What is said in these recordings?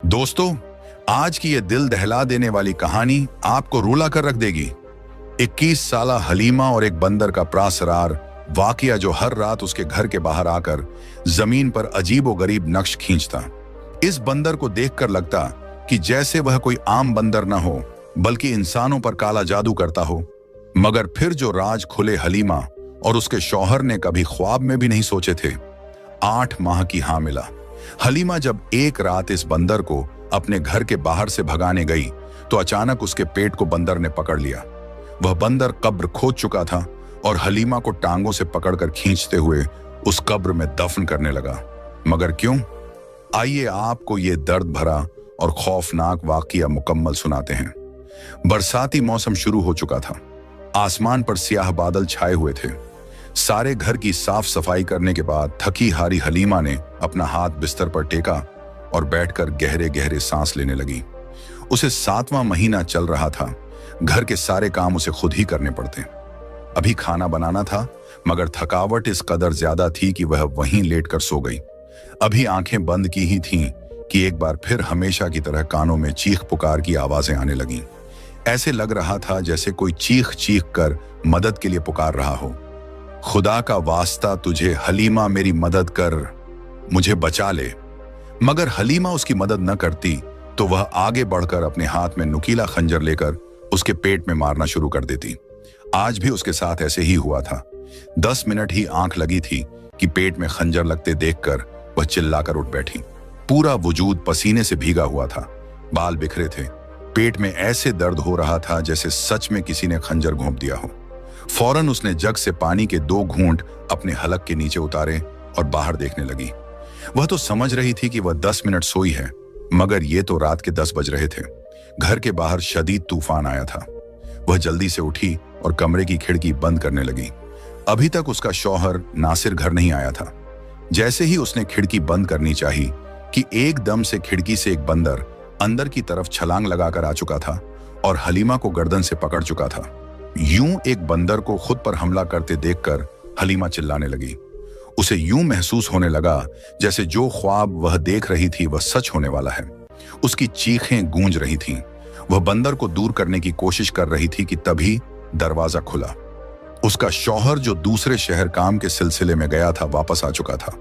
दोस्तों, आज की ये दिल दहला देने वाली कहानी आपको रुला कर रख देगी। 21 साला हलीमा और एक बंदर का प्रासरार वाकया जो हर रात उसके घर के बाहर आकर जमीन पर अजीबोगरीब नक्श खींचता। इस बंदर को देखकर लगता कि जैसे वह कोई आम बंदर न हो बल्कि इंसानों पर काला जादू करता हो। मगर फिर जो राज खुले हलीमा और उसके शौहर ने कभी ख्वाब में भी नहीं सोचे थे। 8 माह की हामिला हलीमा जब एक रात इस बंदर को अपने घर के बाहर से भगाने गई तो अचानक उसके पेट को बंदर ने पकड़ लिया। वह बंदर कब्र खोद चुका था और हलीमा को टांगों से पकड़कर खींचते हुए उस कब्र में दफन करने लगा। मगर क्यों? आइए आपको ये दर्द भरा और खौफनाक वाकया मुकम्मल सुनाते हैं। बरसाती मौसम शुरू हो चुका था। आसमान पर स्याह बादल छाए हुए थे। सारे घर की साफ सफाई करने के बाद थकी हारी हलीमा ने अपना हाथ बिस्तर पर टेका और बैठकर गहरे गहरे सांस लेने लगी। उसे 7वां महीना चल रहा था। घर के सारे काम उसे खुद ही करने पड़ते। अभी खाना बनाना था, मगर थकावट इस कदर ज्यादा थी कि वह वहीं लेटकर सो गई। अभी आंखें बंद की ही थीं कि एक बार फिर हमेशा की तरह कानों में चीख पुकार की आवाजें आने लगीं। ऐसे लग रहा था जैसे कोई चीख चीख कर मदद के लिए पुकार रहा हो। खुदा का वास्ता तुझे हलीमा, मेरी मदद कर, मुझे बचा ले। मगर हलीमा उसकी मदद न करती तो वह आगे बढ़कर अपने हाथ में नुकीला खंजर लेकर उसके पेट में मारना शुरू कर देती। आज भी उसके साथ ऐसे ही हुआ था। 10 मिनट ही आंख लगी थी कि पेट में खंजर लगते देखकर वह चिल्लाकर उठ बैठी। पूरा वजूद पसीने से भीगा हुआ था। बाल बिखरे थे। पेट में ऐसे दर्द हो रहा था जैसे सच में किसी ने खंजर घोंप दिया हो। फौरन उसने जग से पानी के 2 घूंट अपने हलक के नीचे उतारे और बाहर देखने लगी। वह तो समझ रही थी कि वह 10 मिनट सोई है, मगर ये तो रात के 10 बज रहे थे। घर के बाहर शदीद तूफान आया था। वह जल्दी से उठी और कमरे की खिड़की बंद करने लगी। अभी तक उसका शौहर नासिर घर नहीं आया था। जैसे ही उसने खिड़की बंद करनी चाही कि एकदम से खिड़की से एक बंदर अंदर की तरफ छलांग लगाकर आ चुका था और हलीमा को गर्दन से पकड़ चुका था। यूं एक बंदर को खुद पर हमला करते देखकर हलीमा चिल्लाने लगी। उसे यूं महसूस होने लगा जैसे जो ख्वाब वह देख रही थी वह सच होने वाला है। उसकी चीखें गूंज रही थीं। वह बंदर को दूर करने की कोशिश कर रही थी कि तभी दरवाजा खुला। उसका शौहर जो दूसरे शहर काम के सिलसिले में गया था वापस आ चुका था।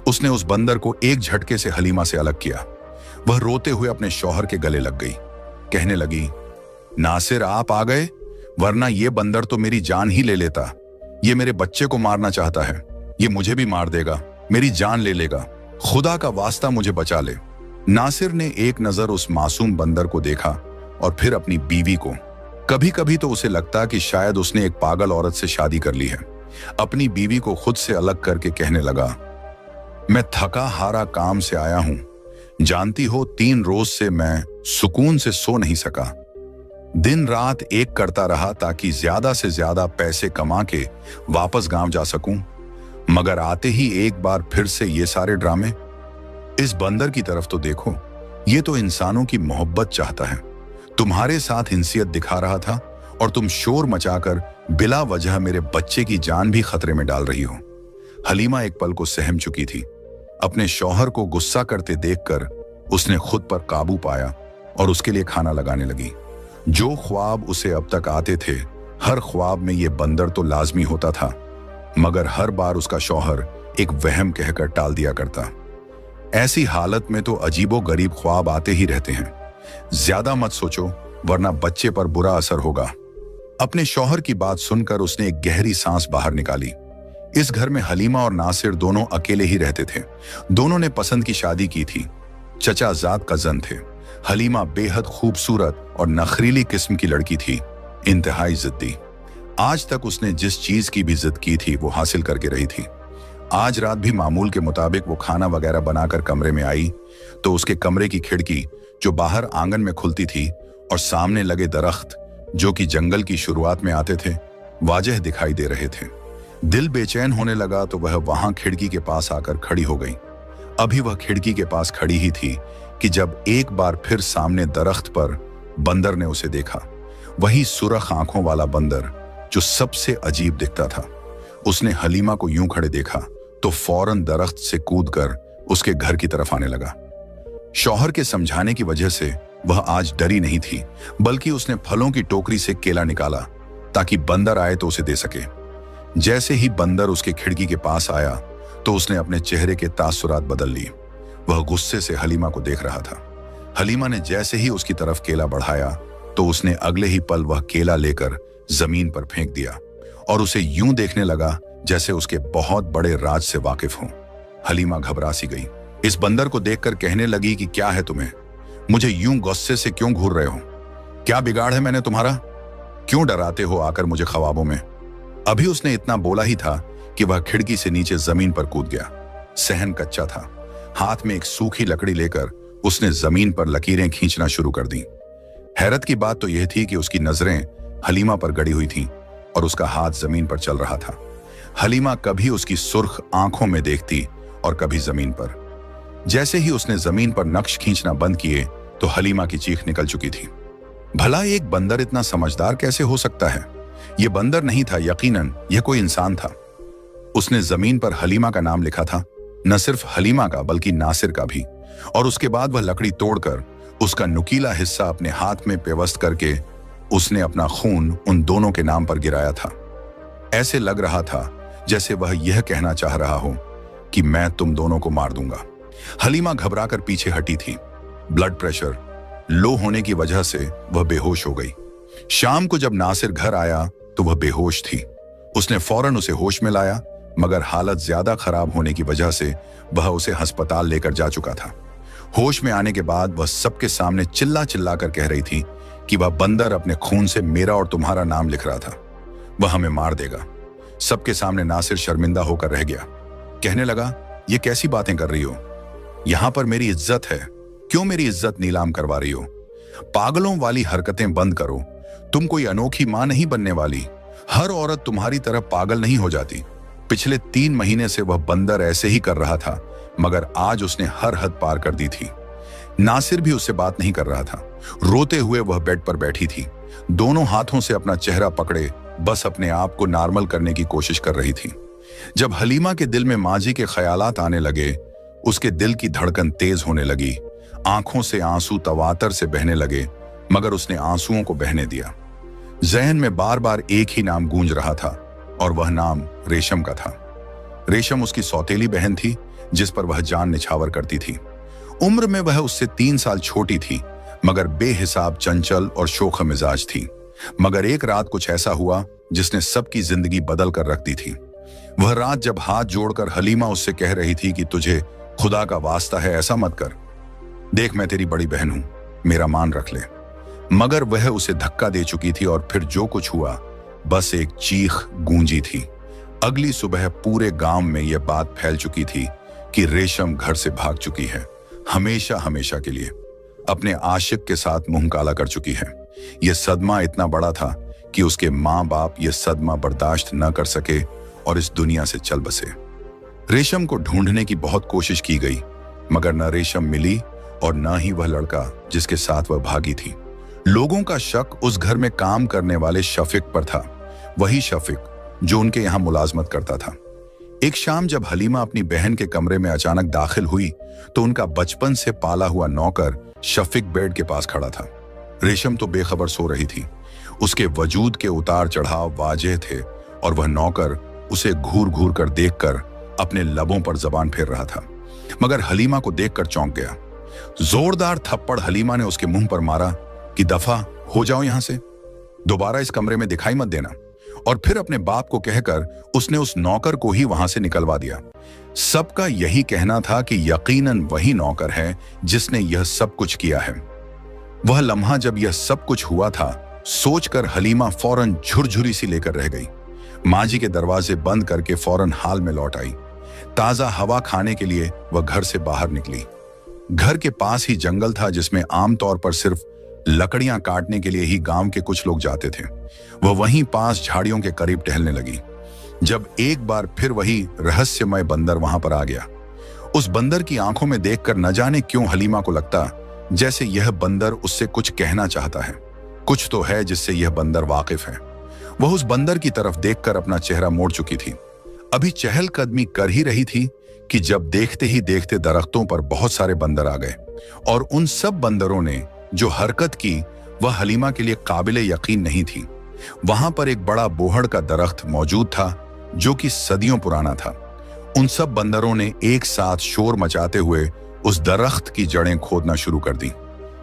उसने उस बंदर को एक झटके से हलीमा से अलग किया। वह रोते हुए अपने शौहर के गले लग गई। कहने लगी, नासिर आप आ गए, वरना ये बंदर तो मेरी जान ही ले लेता। ये मेरे बच्चे को मारना चाहता है। ये मुझे भी मार देगा, मेरी जान ले लेगा। खुदा का वास्ता मुझे बचा ले। नासिर ने एक नजर उस मासूम बंदर को देखा और फिर अपनी बीवी को। कभी कभी तो उसे लगता कि शायद उसने एक पागल औरत से शादी कर ली है। अपनी बीवी को खुद से अलग करके कहने लगा, मैं थका हारा काम से आया हूं। जानती हो 3 रोज से मैं सुकून से सो नहीं सका। दिन रात एक करता रहा ताकि ज्यादा से ज्यादा पैसे कमा के वापस गांव जा सकूं। मगर आते ही एक बार फिर से ये सारे ड्रामे। इस बंदर की तरफ तो देखो, ये तो इंसानों की मोहब्बत चाहता है। तुम्हारे साथ इंसियत दिखा रहा था और तुम शोर मचाकर बिला वजह मेरे बच्चे की जान भी खतरे में डाल रही हो। हलीमा एक पल को सहम चुकी थी। अपने शौहर को गुस्सा करते देखकर उसने खुद पर काबू पाया और उसके लिए खाना लगाने लगी। जो ख्वाब उसे अब तक आते थे, हर ख्वाब में ये बंदर तो लाजमी होता था, मगर हर बार उसका शौहर एक वहम कहकर टाल दिया करता। ऐसी हालत में तो अजीबो गरीब ख्वाब आते ही रहते हैं। ज्यादा मत सोचो, वरना बच्चे पर बुरा असर होगा। अपने शौहर की बात सुनकर उसने एक गहरी सांस बाहर निकाली। इस घर में हलीमा और नासिर दोनों अकेले ही रहते थे। दोनों ने पसंद की शादी की थी। चचाजाद कजन थे। हलीमा बेहद खूबसूरत और नखरीली किस्म की लड़की थी, इंतहाई जिद्दी। आज तक उसने जिस चीज की भी जिद की थी वो हासिल करके रही थी। आज रात भी मामूल के मुताबिक वो खाना वगैरह बनाकर कमरे में आई तो उसके कमरे की खिड़की जो बाहर आंगन में खुलती थी और सामने लगे दरख्त जो कि जंगल की शुरुआत में आते थे वाजह दिखाई दे रहे थे। दिल बेचैन होने लगा तो वह वहां खिड़की के पास आकर खड़ी हो गई। अभी वह खिड़की के पास खड़ी ही थी कि जब एक बार फिर सामने दरख्त पर बंदर ने उसे देखा। वही सुरख आंखों वाला बंदर जो सबसे अजीब दिखता था। उसने हलीमा को यूं खड़े देखा तो फौरन दरख्त से कूदकर उसके घर की तरफ आने लगा। शौहर के समझाने की वजह से वह आज डरी नहीं थी, बल्कि उसने फलों की टोकरी से केला निकाला ताकि बंदर आए तो उसे दे सके। जैसे ही बंदर उसके खिड़की के पास आया तो उसने अपने चेहरे के तासुरात बदल लिए। वह गुस्से से हलीमा को देख रहा था। हलीमा ने जैसे ही उसकी तरफ केला बढ़ाया तो उसने अगले ही पल वह केला लेकर जमीन पर फेंक दिया और उसे यूं देखने लगा जैसे उसके बहुत बड़े राज से वाकिफ हों। हलीमा घबरा सी गई। इस बंदर को देखकर कहने लगी कि क्या है तुम्हें? मुझे यूं गुस्से से क्यों घूर रहे हो? क्या बिगाड़ है मैंने तुम्हारा? क्यों डराते हो आकर मुझे ख्वाबों में? अभी उसने इतना बोला ही था कि वह खिड़की से नीचे जमीन पर कूद गया। सहन कच्चा था। हाथ में एक सूखी लकड़ी लेकर उसने जमीन पर लकीरें खींचना शुरू कर दी। हैरत की बात तो यह थी कि उसकी नजरें हलीमा पर गड़ी हुई थीं और उसका हाथ जमीन पर चल रहा था। हलीमा कभी उसकी सुर्ख आंखों में देखती और कभी जमीन पर। जैसे ही उसने जमीन पर नक्श खींचना बंद किए तो हलीमा की चीख निकल चुकी थी। भला एक बंदर इतना समझदार कैसे हो सकता है? यह बंदर नहीं था, यकीनन यह कोई इंसान था। उसने जमीन पर हलीमा का नाम लिखा था, न सिर्फ हलीमा का बल्कि नासिर का भी। और उसके बाद वह लकड़ी तोड़कर उसका नुकीला हिस्सा अपने हाथ में पेवस्त करके उसने अपना खून उन दोनों के नाम पर गिराया था। ऐसे लग रहा था जैसे वह यह कहना चाह रहा हो कि मैं तुम दोनों को मार दूंगा। हलीमा घबराकर पीछे हटी थी। ब्लड प्रेशर लो होने की वजह से वह बेहोश हो गई। शाम को जब नासिर घर आया तो वह बेहोश थी। उसने फौरन उसे होश में लाया, मगर हालत ज्यादा खराब होने की वजह से वह उसे अस्पताल लेकर जा चुका था। होश में आने के बाद वह सबके सामने चिल्ला चिल्ला कर कह रही थी कि वह बंदर अपने खून से मेरा और तुम्हारा नाम लिख रहा था। वह हमें मार देगा। सबके सामने नासिर शर्मिंदा होकर रह गया। कहने लगा, ये कैसी बातें कर रही हो? यहां पर मेरी इज्जत है, क्यों मेरी इज्जत नीलाम करवा रही हो? पागलों वाली हरकतें बंद करो। तुम कोई अनोखी मां नहीं बनने वाली। हर औरत तुम्हारी तरह पागल नहीं हो जाती। पिछले 3 महीने से वह बंदर ऐसे ही कर रहा था, मगर आज उसने हर हद पार कर दी थी। नासिर भी उससे बात नहीं कर रहा था। रोते हुए वह बेड पर बैठी थी, दोनों हाथों से अपना चेहरा पकड़े बस अपने आप को नॉर्मल करने की कोशिश कर रही थी। जब हलीमा के दिल में माजी के ख्यालात आने लगे, उसके दिल की धड़कन तेज होने लगी। आंखों से आंसू तवातर से बहने लगे, मगर उसने आंसुओं को बहने दिया। जहन में बार बार एक ही नाम गूंज रहा था और वह नाम रेशम का था। रेशम उसकी सौतेली बहन थी जिस पर वह जान निछावर करती थी। उम्र में वह उससे 3 साल छोटी थी, मगर बेहिसाब चंचल और शोख मिजाज थी। मगर एक रात कुछ ऐसा हुआ जिसने सबकी जिंदगी बदल कर रख दी थी। वह रात जब हाथ जोड़कर हलीमा उससे कह रही थी कि तुझे खुदा का वास्ता है ऐसा मत कर, देख मैं तेरी बड़ी बहन हूं, मेरा मान रख ले। मगर वह उसे धक्का दे चुकी थी और फिर जो कुछ हुआ बस एक चीख गूंजी थी। अगली सुबह पूरे गांव में यह बात फैल चुकी थी कि रेशम घर से भाग चुकी है, हमेशा हमेशा के लिए। अपने आशिक के साथ मुंह काला कर चुकी है। यह सदमा इतना बड़ा था कि उसके माँ बाप यह सदमा बर्दाश्त न कर सके और इस दुनिया से चल बसे। रेशम को ढूंढने की बहुत कोशिश की गई, मगर न रेशम मिली और न ही वह लड़का जिसके साथ वह भागी थी। लोगों का शक उस घर में काम करने वाले शफीक पर था, वही शफीक जो उनके यहां मुलाजमत करता था। एक शाम जब हलीमा अपनी बहन के कमरे में अचानक दाखिल हुई तो उनका बचपन से पाला हुआ नौकर शफीक बेड के पास खड़ा था। रेशम तो बेखबर सो रही थी। उसके वजूद के उतार चढ़ाव वाजह थे और वह नौकर उसे घूर घूर कर देखकर अपने लबों पर जबान फेर रहा था, मगर हलीमा को देखकर चौंक गया। जोरदार थप्पड़ हलीमा ने उसके मुंह पर मारा कि दफा हो जाओ यहां से, दोबारा इस कमरे में दिखाई मत देना। और फिर अपने बाप को कहकर उसने उस नौकर को ही वहां से निकलवा दिया। सबका यही कहना था कि यकीनन वही नौकर है जिसने यह सब कुछ किया है। वह लम्हा जब यह सब कुछ हुआ था, सोचकर हलीमा फौरन झुरझुरी सी लेकर रह गई। माजी के दरवाजे बंद करके फौरन हाल में लौट आई। ताजा हवा खाने के लिए वह घर से बाहर निकली। घर के पास ही जंगल था जिसमें आमतौर पर सिर्फ लकड़ियां काटने के लिए ही गांव के कुछ लोग जाते थे। वह वहीं पास झाड़ियों के करीब टहलने लगी जब एक बार फिर वही रहस्यमय बंदर वहां पर आ गया। उस बंदर की आंखों में देखकर न जाने क्यों हलीमा को लगता जैसे यह बंदर उससे कुछ कहना चाहता है। कुछ तो है जिससे यह बंदर वाकिफ है। वह उस बंदर की तरफ देखकर अपना चेहरा मोड़ चुकी थी। अभी चहलकदमी कर ही रही थी कि जब देखते ही देखते दरख्तों पर बहुत सारे बंदर आ गए और उन सब बंदरों ने जो हरकत की वह हलीमा के लिए काबिले यकीन नहीं थी। वहां पर एक बड़ा बोहड़ का दरख्त मौजूद था जो कि सदियों पुराना था। उन सब बंदरों ने एक साथ शोर मचाते हुए उस दरख्त की जड़ें खोदना शुरू कर दी।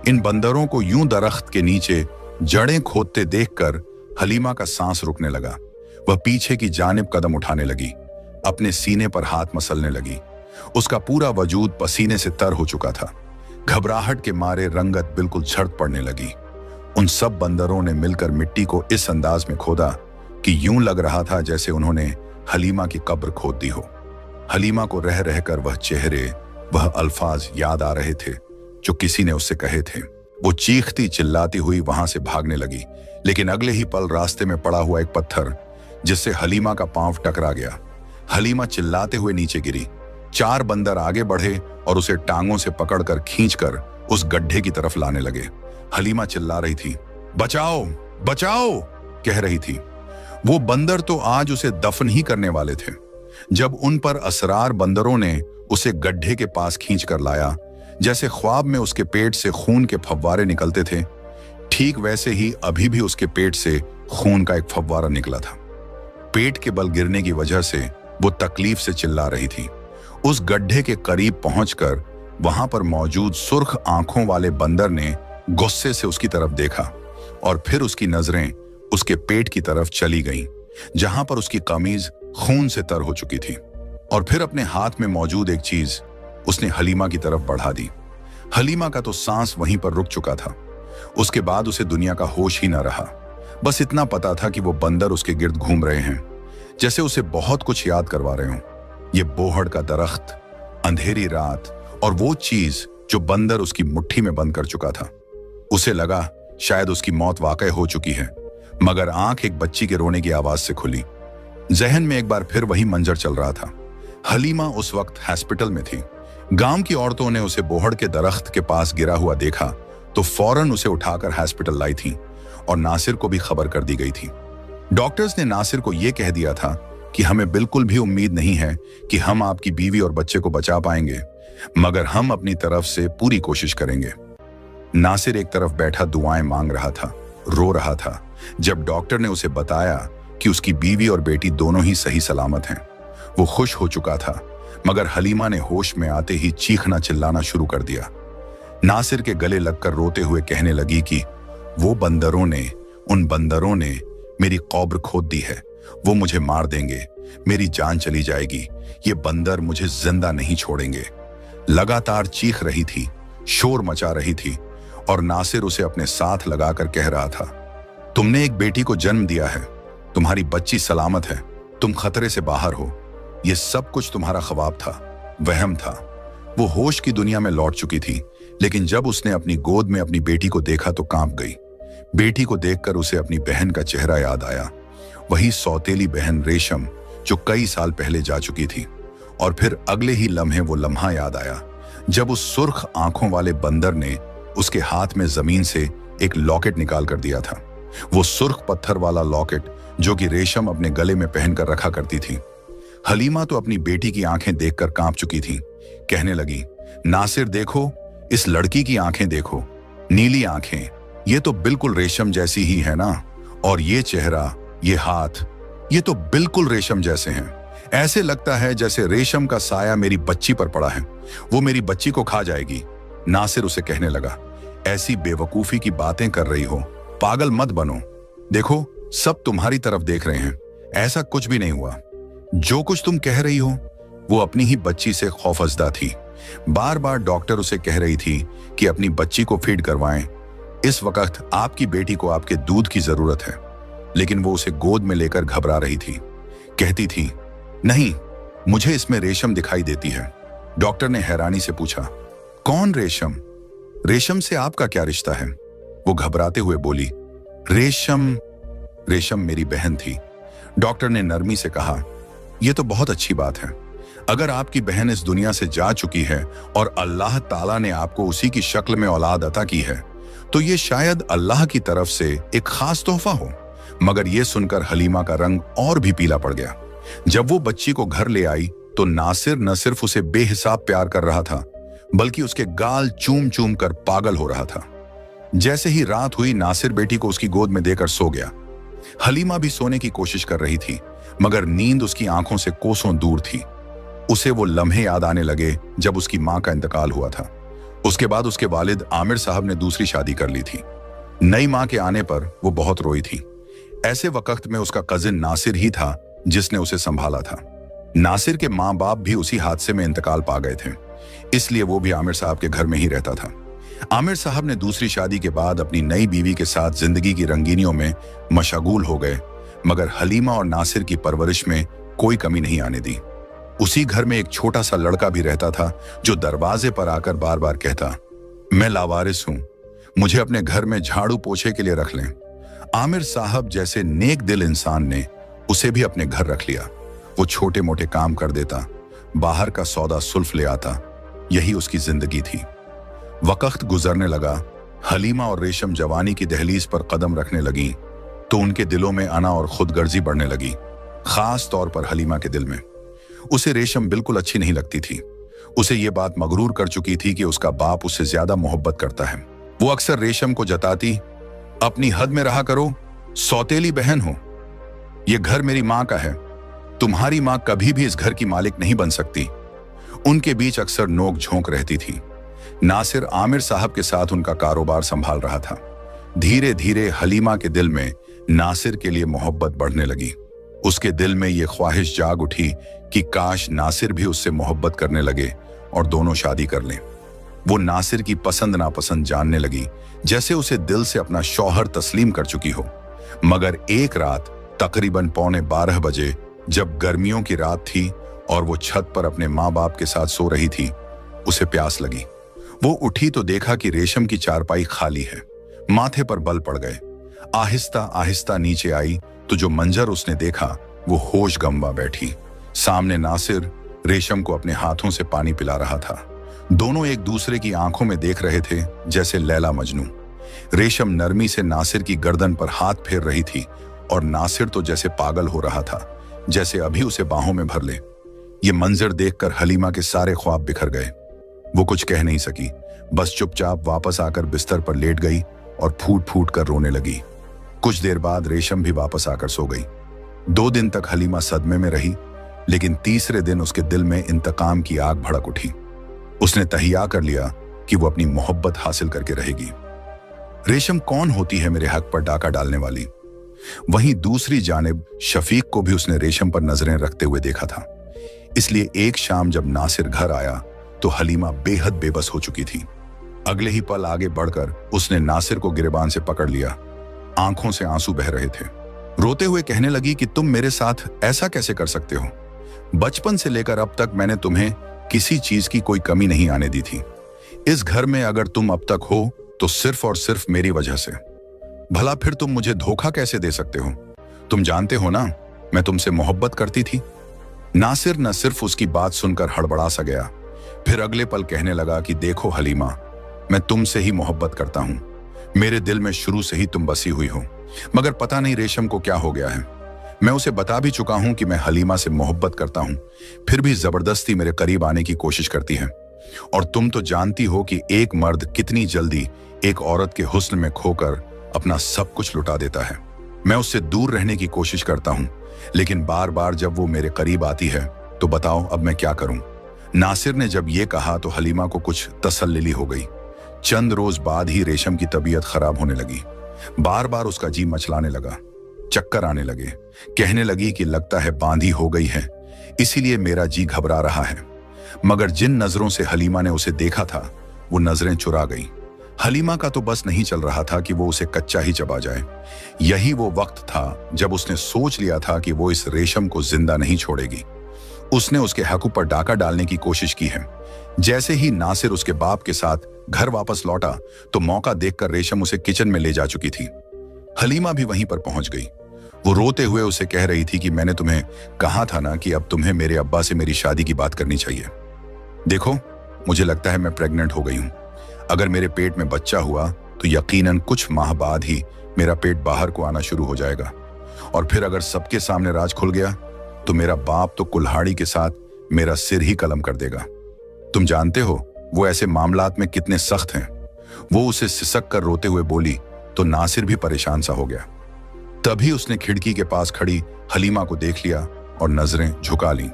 इन बंदरों को यूं दरख्त के नीचे जड़ें खोदते देखकर हलीमा का सांस रुकने लगा। वह पीछे की जानिब कदम उठाने लगी, अपने सीने पर हाथ मसलने लगी। उसका पूरा वजूद पसीने से तर हो चुका था। घबराहट के मारे रंगत बिल्कुल झड़ पड़ने लगी। उन सब बंदरों ने मिलकर मिट्टी को इस अंदाज में खोदा कि यूं लग रहा था जैसे उन्होंने हलीमा की कब्र खोद दी हो। हलीमा को रह रहकर वह चेहरे, वह अल्फाज याद आ रहे थे जो किसी ने उससे कहे थे। वो चीखती चिल्लाती हुई वहां से भागने लगी, लेकिन अगले ही पल रास्ते में पड़ा हुआ एक पत्थर जिससे हलीमा का पांव टकरा गया। हलीमा चिल्लाते हुए नीचे गिरी। 4 बंदर आगे बढ़े और उसे टांगों से पकड़कर खींचकर उस गड्ढे की तरफ लाने लगे। हलीमा चिल्ला रही थी, बचाओ बचाओ कह रही थी। वो बंदर तो आज उसे दफन ही करने वाले थे। जब उन पर असरार बंदरों ने उसे गड्ढे के पास खींचकर लाया, जैसे ख्वाब में उसके पेट से खून के फव्वारे निकलते थे, ठीक वैसे ही अभी भी उसके पेट से खून का एक फव्वारा निकला था। पेट के बल गिरने की वजह से वो तकलीफ से चिल्ला रही थी। उस गड्ढे के करीब पहुंचकर वहां पर मौजूद सुर्ख आंखों वाले बंदर ने गुस्से से उसकी तरफ देखा और फिर उसकी नजरें उसके पेट की तरफ चली गईं, जहां पर उसकी कमीज खून से तर हो चुकी थी। और फिर अपने हाथ में मौजूद एक चीज उसने हलीमा की तरफ बढ़ा दी। हलीमा का तो सांस वहीं पर रुक चुका था। उसके बाद उसे दुनिया का होश ही न रहा। बस इतना पता था कि वो बंदर उसके गिर्द घूम रहे हैं, जैसे उसे बहुत कुछ याद करवा रहे हों। ये बोहड़ का दरख्त, अंधेरी रात और वो चीज जो बंदर उसकी मुट्ठी में बंद कर चुका था। उसे लगा शायद उसकी मौत वाकई हो चुकी है, मगर आंख एक बच्ची के रोने की आवाज से खुली। जहन में एक बार फिर वही मंजर चल रहा था। हलीमा उस वक्त हॉस्पिटल में थी। गांव की औरतों ने उसे बोहड़ के दरख्त के पास गिरा हुआ देखा तो फौरन उसे उठाकर हॉस्पिटल लाई थी और नासिर को भी खबर कर दी गई थी। डॉक्टर्स ने नासिर को यह कह दिया था कि हमें बिल्कुल भी उम्मीद नहीं है कि हम आपकी बीवी और बच्चे को बचा पाएंगे, मगर हम अपनी तरफ से पूरी कोशिश करेंगे। नासिर एक तरफ बैठा दुआएं मांग रहा था, रो रहा था। जब डॉक्टर ने उसे बताया कि उसकी बीवी और बेटी दोनों ही सही सलामत हैं, वो खुश हो चुका था, मगर हलीमा ने होश में आते ही चीखना चिल्लाना शुरू कर दिया। नासिर के गले लगकर रोते हुए कहने लगी कि वो बंदरों ने, उन बंदरों ने मेरी कब्र खोद दी है। वो मुझे मार देंगे, मेरी जान चली जाएगी। ये बंदर मुझे जिंदा नहीं छोड़ेंगे। लगातार चीख रही थी, शोर मचा रही थी और नासिर उसे अपने साथ लगाकर कह रहा था, तुमने एक बेटी को जन्म दिया है, तुम्हारी बच्ची सलामत है, तुम खतरे से बाहर हो। ये सब कुछ तुम्हारा ख्वाब था, वहम था। वो होश की दुनिया में लौट चुकी थी, लेकिन जब उसने अपनी गोद में अपनी बेटी को देखा तो कांप गई। बेटी को देखकर उसे अपनी बहन का चेहरा याद आया, वही सौतेली बहन रेशम जो कई साल पहले जा चुकी थी। और फिर अगले ही लम्हे वो लम्हा याद आया जब उस सुर्ख आंखों वाले बंदर ने उसके हाथ में जमीन से एक लॉकेट निकाल कर दिया था। वो सुर्ख पत्थर वाला लॉकेट जो कि रेशम अपने गले में पहनकर रखा करती थी। हलीमा तो अपनी बेटी की आंखें देखकर कांप चुकी थी। कहने लगी, नासिर देखो, इस लड़की की आंखें देखो, नीली आंखें, ये तो बिल्कुल रेशम जैसी ही है ना। और ये चेहरा, ये हाथ, ये तो बिल्कुल रेशम जैसे हैं। ऐसे लगता है जैसे रेशम का साया मेरी बच्ची पर पड़ा है, वो मेरी बच्ची को खा जाएगी। नासिर उसे कहने लगा, ऐसी बेवकूफी की बातें कर रही हो, पागल मत बनो। देखो, सब तुम्हारी तरफ देख रहे हैं, ऐसा कुछ भी नहीं हुआ। जो कुछ तुम कह रही हो वो अपनी ही बच्ची से खौफजदा थी। बार बार डॉक्टर उसे कह रही थी कि अपनी बच्ची को फीड करवाएं। इस वक्त आपकी बेटी को आपके दूध की जरूरत है, लेकिन वो उसे गोद में लेकर घबरा रही थी। कहती थी, नहीं, मुझे इसमें रेशम दिखाई देती है। डॉक्टर ने हैरानी से पूछा, कौन रेशम? रेशम से आपका क्या रिश्ता है? वो घबराते हुए बोली, रेशम, रेशम मेरी बहन थी। डॉक्टर ने नरमी से कहा, यह तो बहुत अच्छी बात है। अगर आपकी बहन इस दुनिया से जा चुकी है और अल्लाह ताला ने आपको उसी की शक्ल में औलाद अता की है, तो ये शायद अल्लाह की तरफ से एक खास तोहफा हो। मगर यह सुनकर हलीमा का रंग और भी पीला पड़ गया। जब वो बच्ची को घर ले आई तो नासिर न सिर्फ उसे बेहिसाब प्यार कर रहा था, बल्कि उसके गाल चूम चूम कर पागल हो रहा था। जैसे ही रात हुई, नासिर बेटी को उसकी गोद में देकर सो गया। हलीमा भी सोने की कोशिश कर रही थी, मगर नींद उसकी आंखों से कोसों दूर थी। उसे वो लम्हे याद आने लगे जब उसकी मां का इंतकाल हुआ था। उसके बाद उसके वालिद आमिर साहब ने दूसरी शादी कर ली थी। नई मां के आने पर वो बहुत रोई थी। ऐसे वक्त में उसका कजिन नासिर ही था जिसने उसे संभाला था। नासिर के माँ बाप भी उसी हादसे में इंतकाल पा गए थे, इसलिए वो भी आमिर साहब के घर में ही रहता था। आमिर साहब ने दूसरी शादी के बाद अपनी नई बीवी के साथ जिंदगी की रंगीनियों में मशगूल हो गए, मगर हलीमा और नासिर की परवरिश में कोई कमी नहीं आने दी। उसी घर में एक छोटा सा लड़का भी रहता था जो दरवाजे पर आकर बार बार कहता, मैं लावारिस हूं, मुझे अपने घर में झाड़ू पोछे के लिए रख लें। आमिर साहब जैसे नेक दिल इंसान ने उसे भी अपने घर रख लिया। वो छोटे मोटे काम कर देता, बाहर का सौदा सुल्फ ले आता। यही उसकी जिंदगी थी। वक्त गुजरने लगा, हलीमा और रेशम जवानी की दहलीज पर कदम रखने लगी तो उनके दिलों में अना और खुदगर्जी बढ़ने लगी, खास तौर पर हलीमा के दिल में। उसे रेशम बिल्कुल अच्छी नहीं लगती थी। उसे ये बात मगरूर कर चुकी थी कि उसका बाप उससे ज्यादा मोहब्बत करता है। वो अक्सर रेशम को जताती, अपनी हद में रहा करो, सौतेली बहन हो, ये घर मेरी मां का है, तुम्हारी मां कभी भी इस घर की मालिक नहीं बन सकती। उनके बीच अक्सर नोक झोंक रहती थी। नासिर आमिर साहब के साथ उनका कारोबार संभाल रहा था। धीरे धीरे हलीमा के दिल में नासिर के लिए मोहब्बत बढ़ने लगी। उसके दिल में यह ख्वाहिश जाग उठी कि काश नासिर भी उससे मोहब्बत करने लगे और दोनों शादी कर लें। वो नासिर की पसंद नापसंद जानने लगी, जैसे उसे दिल से अपना शौहर तस्लीम कर चुकी हो। मगर एक रात तकरीबन 11:15 बजे, जब गर्मियों की रात थी और वो छत पर अपने माँ बाप के साथ सो रही थी, उसे प्यास लगी। वो उठी तो देखा कि रेशम की चारपाई खाली है। माथे पर बल पड़ गए। आहिस्ता आहिस्ता नीचे आई तो जो मंजर उसने देखा वो होश गंवा बैठी। सामने नासिर रेशम को अपने हाथों से पानी पिला रहा था। दोनों एक दूसरे की आंखों में देख रहे थे जैसे लैला मजनू। रेशम नरमी से नासिर की गर्दन पर हाथ फेर रही थी और नासिर तो जैसे पागल हो रहा था, जैसे अभी उसे बाहों में भर ले। ये मंजर देखकर हलीमा के सारे ख्वाब बिखर गए। वो कुछ कह नहीं सकी, बस चुपचाप वापस आकर बिस्तर पर लेट गई और फूट फूट कर रोने लगी। कुछ देर बाद रेशम भी वापस आकर सो गई। 2 दिन तक हलीमा सदमे में रही, लेकिन तीसरे दिन उसके दिल में इंतकाम की आग भड़क उठी। उसने तहिया कर लिया कि वो अपनी मोहब्बत हासिल करके रहेगी। रेशम कौन होती है मेरे हक पर डाका डालने वाली? वहीं दूसरी जानिब शफीक को भी उसने रेशम पर नजरें रखते हुए देखा था। इसलिए एक शाम जब नासिर घर आया तो हलीमा बेहद बेबस हो चुकी थी। अगले ही पल आगे बढ़कर उसने नासिर को गिरेबान से पकड़ लिया। आंखों से आंसू बह रहे थे। रोते हुए कहने लगी कि तुम मेरे साथ ऐसा कैसे कर सकते हो? बचपन से लेकर अब तक मैंने तुम्हें किसी चीज की कोई कमी नहीं आने दी थी। इस घर में अगर तुम अब तक हो तो सिर्फ और सिर्फ मेरी वजह से। भला फिर तुम मुझे धोखा कैसे दे सकते हो? तुम जानते हो ना, मैं तुमसे मोहब्बत करती थी। नासिर न सिर्फ उसकी बात सुनकर हड़बड़ा सा गया, फिर अगले पल कहने लगा कि देखो हलीमा, मैं तुमसे ही मोहब्बत करता हूं। मेरे दिल में शुरू से ही तुम बसी हुई हो। मगर पता नहीं रेशम को क्या हो गया है। मैं उसे बता भी चुका हूं कि मैं हलीमा से मोहब्बत करता हूं, फिर भी जबरदस्ती मेरे करीब आने की कोशिश करती है। और तुम तो जानती हो कि एक मर्द कितनी जल्दी एक औरत के हुस्न में खोकर अपना सब कुछ लुटा देता है। मैं उससे दूर रहने की कोशिश करता हूं, लेकिन बार बार जब वो मेरे करीब आती है तो बताओ अब मैं क्या करूं? नासिर ने जब ये कहा तो हलीमा को कुछ तसल्ली हो गई। चंद रोज बाद ही रेशम की तबीयत खराब होने लगी। बार बार उसका जी मचलाने लगा, चक्कर आने लगे। कहने लगी कि लगता है बांधी हो गई है, इसीलिए मेरा जी घबरा रहा है। मगर जिन नजरों से हलीमा ने उसे देखा था वो नजरें चुरा गई। हलीमा का तो बस नहीं चल रहा था कि वो उसे कच्चा ही चबा जाए। यही वो वक्त था जब उसने सोच लिया था कि वो इस रेशम को जिंदा नहीं छोड़ेगी। उसने उसके हक पर डाका डालने की कोशिश की है। जैसे ही नासिर उसके बाप के साथ घर वापस लौटा तो मौका देखकर रेशम उसे किचन में ले जा चुकी थी। हलीमा भी वहीं पर पहुंच गई। वो रोते हुए उसे कह रही थी कि मैंने तुम्हें कहा था ना कि अब तुम्हें मेरे अब्बा से मेरी शादी की बात करनी चाहिए। देखो, मुझे लगता है मैं प्रेग्नेंट हो गई हूं। अगर मेरे पेट में बच्चा हुआ तो यकीनन कुछ माह बाद ही मेरा पेट बाहर को आना शुरू हो जाएगा, और फिर अगर सबके सामने राज खुल गया तो मेरा बाप तो कुल्हाड़ी के साथ मेरा सिर ही कलम कर देगा। तुम जानते हो वो ऐसे मामलात में कितने सख्त हैं। वो उसे सिसक कर रोते हुए बोली तो नासिर भी परेशान सा हो गया। तभी उसने खिड़की के पास खड़ी हलीमा को देख लिया और नजरें झुका लीं।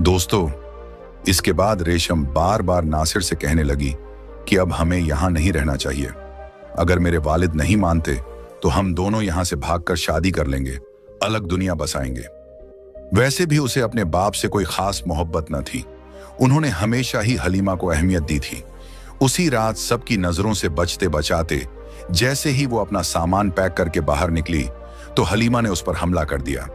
दोस्तों, इसके बाद रेशम बार बार नासिर से कहने लगी कि अब हमें यहां नहीं रहना चाहिए। अगर मेरे वालिद नहीं मानते तो हम दोनों यहां से भागकर शादी कर लेंगे, अलग दुनिया बसाएंगे। वैसे भी उसे अपने बाप से कोई खास मोहब्बत न थी। उन्होंने हमेशा ही हलीमा को अहमियत दी थी। उसी रात सबकी नजरों से बचते बचाते जैसे ही वो अपना सामान पैक करके बाहर निकली तो हलीमा ने उस पर हमला कर दिया।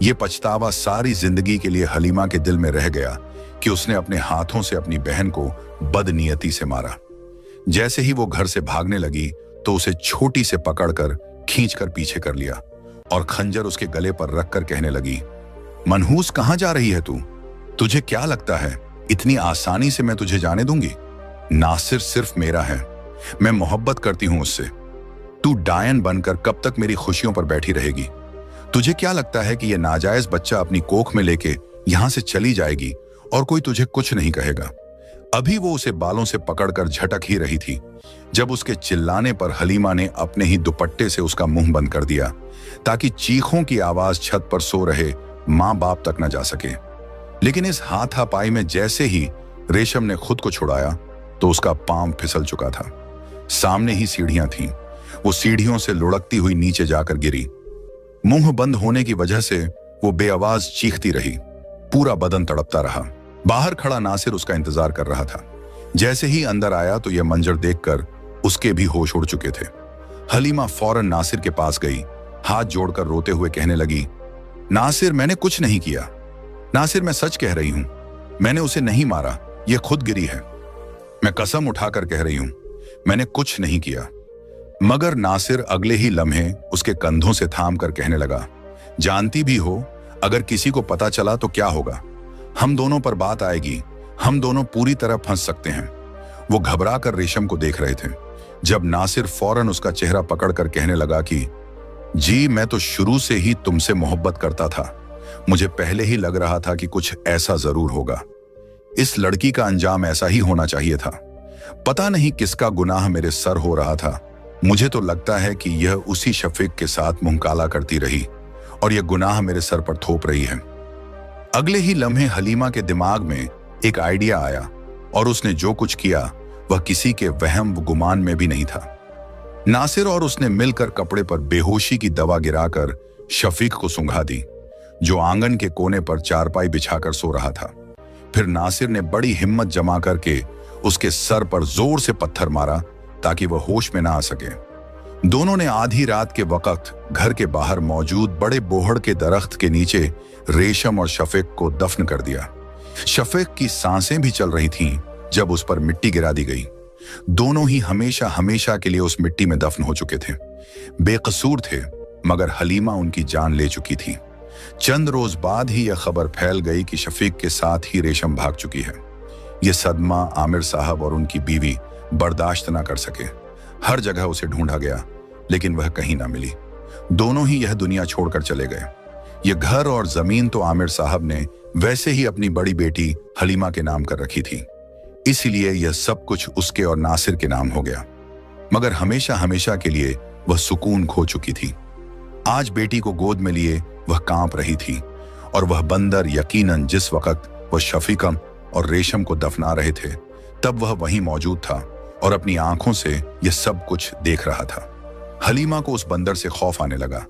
ये पछतावा सारी जिंदगी के लिए हलीमा के दिल में रह गया कि उसने अपने हाथों से अपनी बहन को बदनीयती से मारा। जैसे ही वो घर से भागने लगी तो उसे छोटी से पकड़कर खींचकर पीछे कर लिया और खंजर उसके गले पर रखकर कहने लगी, मनहूस कहां जा रही है तू? तुझे क्या लगता है इतनी आसानी से मैं तुझे जाने दूंगी? नासिर सिर्फ मेरा है, मैं मोहब्बत करती हूं उससे। तू डायन बनकर कब तक मेरी खुशियों पर बैठी रहेगी? तुझे क्या लगता है कि यह नाजायज बच्चा अपनी कोख में लेके यहां से चली जाएगी और कोई तुझे कुछ नहीं कहेगा? अभी वो उसे बालों से पकड़कर झटक ही रही थी जब उसके चिल्लाने पर हलीमा ने अपने ही दुपट्टे से उसका मुंह बंद कर दिया ताकि चीखों की आवाज छत पर सो रहे मां बाप तक न जा सके। लेकिन इस हाथापाई में जैसे ही रेशम ने खुद को छुड़ाया तो उसका पांव फिसल चुका था। सामने ही सीढ़ियां थीं। वो सीढ़ियों से लुढ़कती हुई नीचे जाकर गिरी। मुंह बंद होने की वजह से वो बेआवाज चीखती रही। पूरा बदन तड़पता रहा। बाहर खड़ा नासिर उसका इंतजार कर रहा था। जैसे ही अंदर आया तो यह मंजर देखकर उसके भी होश उड़ चुके थे। हलीमा फौरन नासिर के पास गई, हाथ जोड़कर रोते हुए कहने लगी, नासिर मैंने कुछ नहीं किया। नासिर मैं सच कह रही हूं, मैंने उसे नहीं मारा, यह खुद गिरी है। मैं कसम उठाकर कह रही हूं, मैंने कुछ नहीं किया। मगर नासिर अगले ही लम्हे उसके कंधों से थाम कर कहने लगा, जानती भी हो अगर किसी को पता चला तो क्या होगा? हम दोनों पर बात आएगी, हम दोनों पूरी तरह फंस सकते हैं। वो घबरा कर रेशम को देख रहे थे जब नासिर फौरन उसका चेहरा पकड़कर कहने लगा कि जी मैं तो शुरू से ही तुमसे मोहब्बत करता था। मुझे पहले ही लग रहा था कि कुछ ऐसा जरूर होगा। इस लड़की का अंजाम ऐसा ही होना चाहिए था। पता नहीं किसका गुनाह मेरे सर हो रहा था। मुझे तो लगता है कि यह उसी शफीक के साथ मुंह काला करती रही और यह गुनाह मेरे सर पर थोप रही है। अगले ही लम्हे हलीमा के दिमाग में एक आइडिया आया और उसने जो कुछ किया वह किसी के वहम व गुमान में भी नहीं था। नासिर और उसने मिलकर कपड़े पर बेहोशी की दवा गिराकर शफीक को सुंघा दी, जो आंगन के कोने पर चारपाई बिछाकर सो रहा था। फिर नासिर ने बड़ी हिम्मत जमा करके उसके सर पर जोर से पत्थर मारा ताकि वह होश में ना आ सके। दोनों ने आधी रात के वक्त घर के बाहर मौजूद बड़े बोहड़ के दरख्त के नीचे रेशम और शफीक को दफन कर दिया। शफीक की सांसें भी चल रही थीं जब उस पर मिट्टी गिरा दी गई। दोनों ही हमेशा हमेशा के लिए उस मिट्टी में दफन हो चुके थे। बेकसूर थे, मगर हलीमा उनकी जान ले चुकी थी। चंद रोज बाद ही यह खबर फैल गई कि शफीक के साथ ही रेशम भाग चुकी है। यह सदमा आमिर साहब और उनकी बीवी बर्दाश्त ना कर सके। हर जगह उसे ढूंढा गया, लेकिन वह कहीं ना मिली। दोनों ही यह दुनिया छोड़कर चले गए। यह घर और जमीन तो आमिर साहब ने वैसे ही अपनी बड़ी बेटी हलीमा के नाम कर रखी थी, इसलिए यह सब कुछ उसके और नासिर के नाम हो गया। मगर हमेशा हमेशा के लिए वह सुकून खो चुकी थी। आज बेटी को गोद में लिए वह कांप रही थी और वह बंदर यकीनन जिस वक्त वह शफीकम और रेशम को दफना रहे थे तब वह वहीं मौजूद था और अपनी आंखों से यह सब कुछ देख रहा था। हलीमा को उस बंदर से खौफ आने लगा।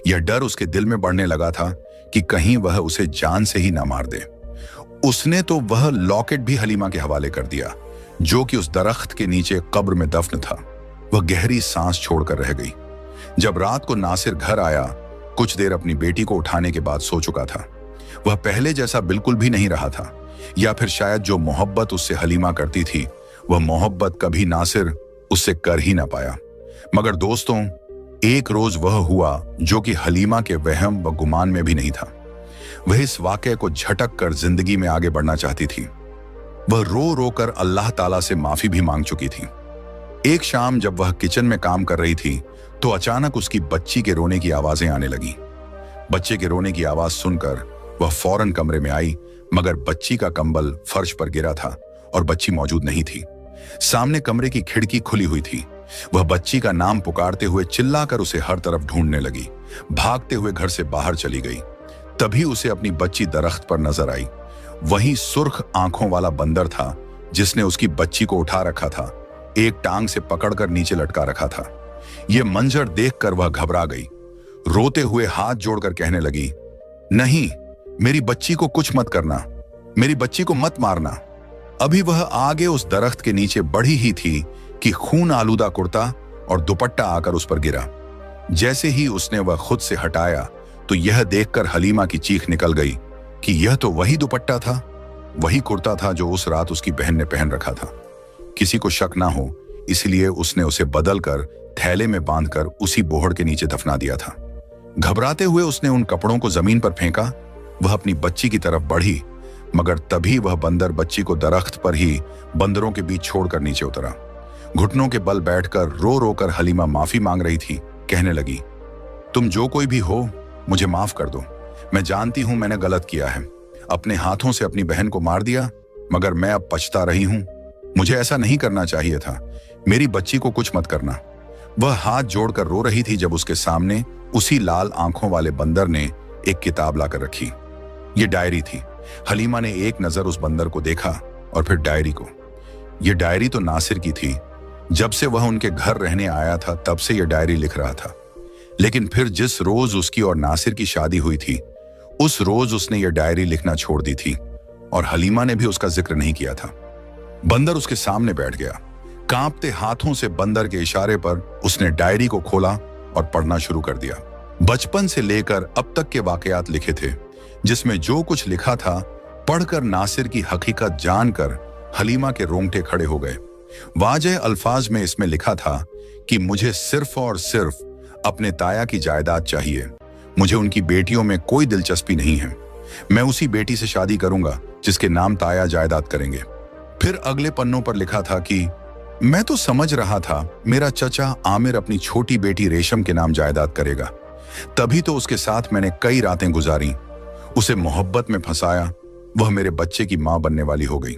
यह डर उसके दिल में बढ़ने लगा था कि कहीं वह उसे जान से ही ना मार दे। उसने तो वह लॉकेट भी हलीमा के हवाले कर दिया जो कि उस दरख्त के नीचे कब्र में दफन था। वह गहरी सांस छोड़कर रह गई। जब रात को नासिर घर आया, कुछ देर अपनी बेटी को उठाने के बाद सो चुका था। वह पहले जैसा बिल्कुल भी नहीं रहा था, या फिर शायद जो मोहब्बत उससे हलीमा करती थी वह मोहब्बत कभी नासिर उससे कर ही ना पाया। मगर दोस्तों, एक रोज वह हुआ जो कि हलीमा के वहम व गुमान में भी नहीं था। वह इस वाकये को झटक कर जिंदगी में आगे बढ़ना चाहती थी। वह रो रो कर अल्लाह ताला से माफी भी मांग चुकी थी। एक शाम जब वह किचन में काम कर रही थी तो अचानक उसकी बच्ची के रोने की आवाजें आने लगी। बच्चे के रोने की आवाज सुनकर वह फौरन कमरे में आई, मगर बच्ची का कंबल फर्श पर गिरा था और बच्ची मौजूद नहीं थी। सामने कमरे की खिड़की खुली हुई थी। वह बच्ची का नाम पुकारते हुए चिल्लाकर उसे हर तरफ ढूंढने लगी। भागते हुए घर से बाहर चली गई। तभी उसे अपनी बच्ची दरख्त पर नजर आई। वही सुर्ख आंखों वाला बंदर था जिसने उसकी बच्ची को उठा रखा था, एक टांग से पकड़कर नीचे लटका रखा था। यह मंजर देखकर वह घबरा गई। रोते हुए हाथ जोड़कर कहने लगी, नहीं, मेरी बच्ची को कुछ मत करना, मेरी बच्ची को मत मारना। अभी वह आगे उस दरख्त के नीचे बढ़ी ही थी कि खून आलूदा कुर्ता और दुपट्टा आकर उस पर गिरा। जैसे ही उसने वह खुद से हटाया तो यह देखकर हलीमा की चीख निकल गई कि यह तो वही दुपट्टा था, वही कुर्ता था जो उस रात उसकी बहन ने पहन रखा था। किसी को शक ना हो इसलिए उसने उसे बदलकर थैले में बांधकर उसी बोहड़ के नीचे दफना दिया था। घबराते हुए उसने उन कपड़ों को जमीन पर फेंका। वह अपनी बच्ची की तरफ बढ़ी, मगर तभी वह बंदर बच्ची को दरख्त पर ही बंदरों के बीच छोड़कर नीचे उतरा। घुटनों के बल बैठकर रो रो कर हलीमा माफी मांग रही थी। कहने लगी, तुम जो कोई भी हो, मुझे माफ कर दो। मैं जानती हूं मैंने गलत किया है, अपने हाथों से अपनी बहन को मार दिया, मगर मैं अब पछता रही हूं। मुझे ऐसा नहीं करना चाहिए था। मेरी बच्ची को कुछ मत करना। वह हाथ जोड़कर रो रही थी जब उसके सामने उसी लाल आंखों वाले बंदर ने एक किताब लाकर रखी। यह डायरी थी। हलीमा ने एक नजर उस बंदर को देखा और फिर डायरी को। यह डायरी तो नासिर की थी। जब से वह उनके घर रहने आया था तब से यह डायरी लिख रहा था। लेकिन फिर जिस रोज उसकी और नासिर की शादी हुई थी, उस रोज उसने यह डायरी लिखना छोड़ दी थी और हलीमा ने भी उसका जिक्र नहीं किया था। बंदर उसके सामने बैठ गया। कांपते हाथों से बंदर के इशारे पर उसने डायरी को खोला और पढ़ना शुरू कर दिया। बचपन से लेकर अब तक के वाकयात लिखे थे, जिसमें जो कुछ लिखा था पढ़कर नासिर की हकीकत जानकर हलीमा के रोंगटे खड़े हो गए। वाज़ेह अल्फाज में इसमें लिखा था कि मुझे सिर्फ और सिर्फ अपने ताया की जायदाद चाहिए। मुझे उनकी बेटियों में कोई दिलचस्पी नहीं है। मैं उसी बेटी से शादी करूंगा जिसके नाम ताया जायदाद करेंगे। फिर अगले पन्नों पर लिखा था कि मैं तो समझ रहा था मेरा चचा आमिर अपनी छोटी बेटी रेशम के नाम जायदाद करेगा, तभी तो उसके साथ मैंने कई रातें गुजारी, उसे मोहब्बत में फंसाया, वह मेरे बच्चे की मां बनने वाली हो गई।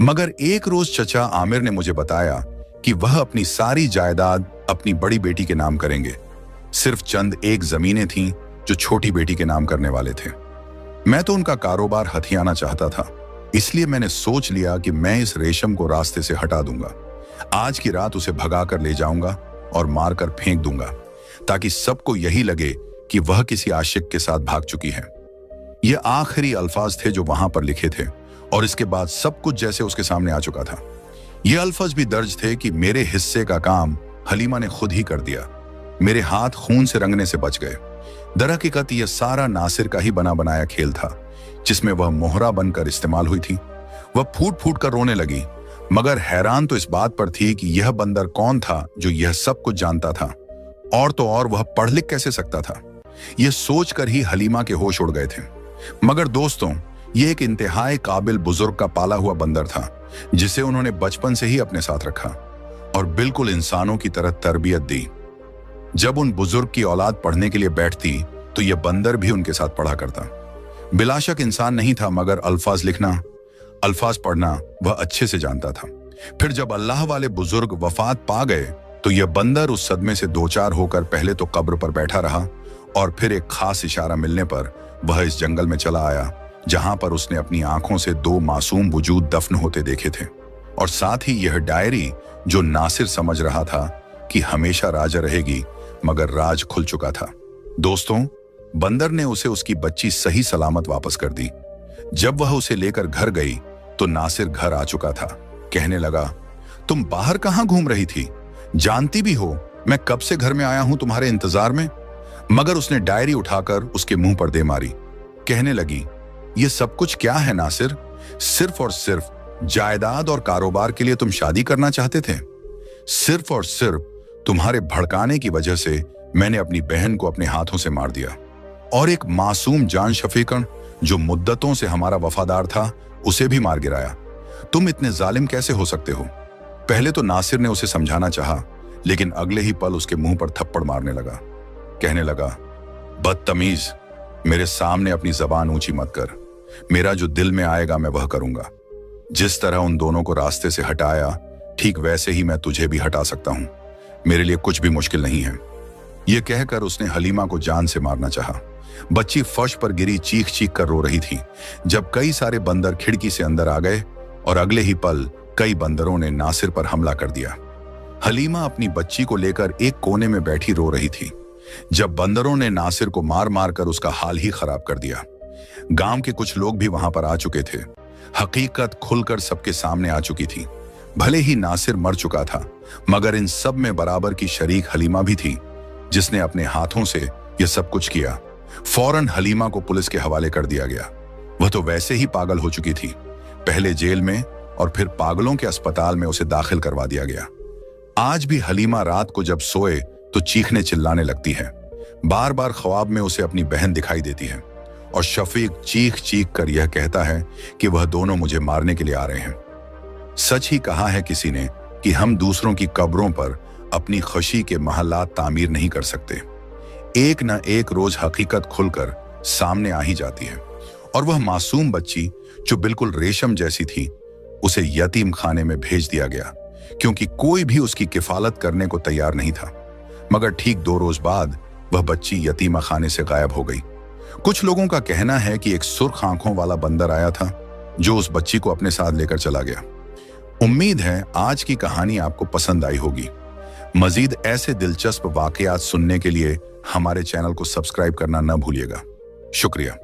मगर एक रोज चचा आमिर ने मुझे बताया कि वह अपनी सारी जायदाद अपनी बड़ी बेटी के नाम करेंगे। सिर्फ चंद एक जमीनें थीं जो छोटी बेटी के नाम करने वाले थे। मैं तो उनका कारोबार हथियाना चाहता था, इसलिए मैंने सोच लिया कि मैं इस रेशम को रास्ते से हटा दूंगा। आज की रात उसे भगाकर ले जाऊंगा और मारकर फेंक दूंगा, ताकि सबको यही लगे कि वह किसी आशिक के साथ भाग चुकी है। ये आखिरी अल्फाज थे जो वहां पर लिखे थे और इसके बाद सब कुछ जैसे उसके सामने आ चुका था। ये अल्फाज भी दर्ज थे कि मेरे हिस्से का काम हलीमा ने खुद ही कर दिया। मेरे हाथ खून से रंगने से बच गए। दरहकीकत यह सारा नासिर का ही बना बनाया खेल था, जिसमें वह मोहरा बनकर इस्तेमाल हुई थी। वह फूट फूट कर रोने लगी, मगर हैरान तो इस बात पर थी कि यह बंदर कौन था जो यह सब कुछ जानता था, और तो और वह पढ़ लिख कैसे सकता था। यह सोचकर ही हलीमा के होश उड़ गए थे। मगर दोस्तों, यह एक इंतहाई काबिल बुजुर्ग का पाला हुआ बंदर था, जिसे उन्होंने बचपन से ही अपने साथ रखा और बिल्कुल इंसानों की तरह तरबियत दी। जब उन बुजुर्ग की औलाद पढ़ने के लिए बैठती तो यह बंदर भी उनके साथ पढ़ा करता। बिलाशक इंसान नहीं था, मगर अल्फाज लिखना, अल्फाज पढ़ना वह अच्छे से जानता था। फिर जब अल्लाह वाले बुजुर्ग वफात पा गए तो यह बंदर उस सदमे से दो चार होकर पहले तो कब्र पर बैठा रहा और फिर एक खास इशारा मिलने पर वह इस जंगल में चला आया, जहां पर उसने अपनी आंखों से दो मासूम वजूद दफन होते देखे थे, और साथ ही यह डायरी जो नासिर समझ रहा था कि हमेशा राजा रहेगी, मगर राज खुल चुका था। दोस्तों, बंदर ने उसे उसकी बच्ची सही सलामत वापस कर दी। जब वह उसे लेकर घर गई तो नासिर घर आ चुका था। कहने लगा, तुम बाहर कहां घूम रही थी? जानती भी हो मैं कब से घर में आया हूं तुम्हारे इंतजार में। मगर उसने डायरी उठाकर उसके मुंह पर दे मारी। कहने लगी, ये सब कुछ क्या है नासिर? सिर्फ और सिर्फ जायदाद और कारोबार के लिए तुम शादी करना चाहते थे। सिर्फ और सिर्फ तुम्हारे भड़काने की वजह से मैंने अपनी बहन को अपने हाथों से मार दिया, और एक मासूम जान शफीकन जो मुद्दतों से हमारा वफादार था उसे भी मार गिराया। तुम इतने जालिम कैसे हो सकते हो? पहले तो नासिर ने उसे समझाना चाहा, लेकिन अगले ही पल उसके मुंह पर थप्पड़ मारने लगा। कहने लगा, बदतमीज, मेरे सामने अपनी जबान ऊंची मत कर। मेरा जो दिल में आएगा मैं वह करूंगा। जिस तरह उन दोनों को रास्ते से हटाया, ठीक वैसे ही मैं तुझे भी हटा सकता हूं। मेरे लिए कुछ भी मुश्किल नहीं है। यह कहकर उसने हलीमा को जान से मारना चाहा। बच्ची फर्श पर गिरी चीख चीख कर रो रही थी जब कई सारे बंदर खिड़की से अंदर आ गए और अगले ही पल कई बंदरों ने नासिर पर हमला कर दिया। हलीमा अपनी बच्ची को लेकर एक कोने में बैठी रो रही थी जब बंदरों ने नासिर को मार मार कर उसका हाल ही खराब कर दिया। गांव के कुछ लोग भी वहां पर आ चुके थे। हकीकत खुलकर सबके सामने आ चुकी थी। भले ही नासिर मर चुका था, मगर इन सब में बराबर की शरीक हलीमा भी थी, जिसने अपने हाथों से यह सब कुछ किया। फौरन हलीमा को पुलिस के हवाले कर दिया गया। वह तो वैसे ही पागल हो चुकी थी। पहले जेल में और फिर पागलों के अस्पताल में उसे दाखिल करवा दिया गया। आज भी हलीमा रात को जब सोए तो चीखने चिल्लाने लगती है। बार बार ख्वाब में उसे अपनी बहन दिखाई देती है और शफीक चीख चीख कर यह कहता है कि वह दोनों मुझे मारने के लिए आ रहे हैं। सच ही कहा है किसी ने कि हम दूसरों की कब्रों पर अपनी खुशी के महलात तामीर नहीं कर सकते। एक न एक रोज हकीकत खुलकर सामने आ ही जाती है और वह मासूम बच्ची जो बिल्कुल रेशम जैसी थी, उसे यतीम खाने में भेज दिया गया क्योंकि कोई भी उसकी किफालत करने को तैयार नहीं था। मगर ठीक 2 रोज बाद वह बच्ची यतीमा खाने से गायब हो गई। कुछ लोगों का कहना है कि एक सुर्ख आंखों वाला बंदर आया था जो उस बच्ची को अपने साथ लेकर चला गया। उम्मीद है आज की कहानी आपको पसंद आई होगी। मजीद ऐसे दिलचस्प वाकयात सुनने के लिए हमारे चैनल को सब्सक्राइब करना न भूलिएगा। शुक्रिया।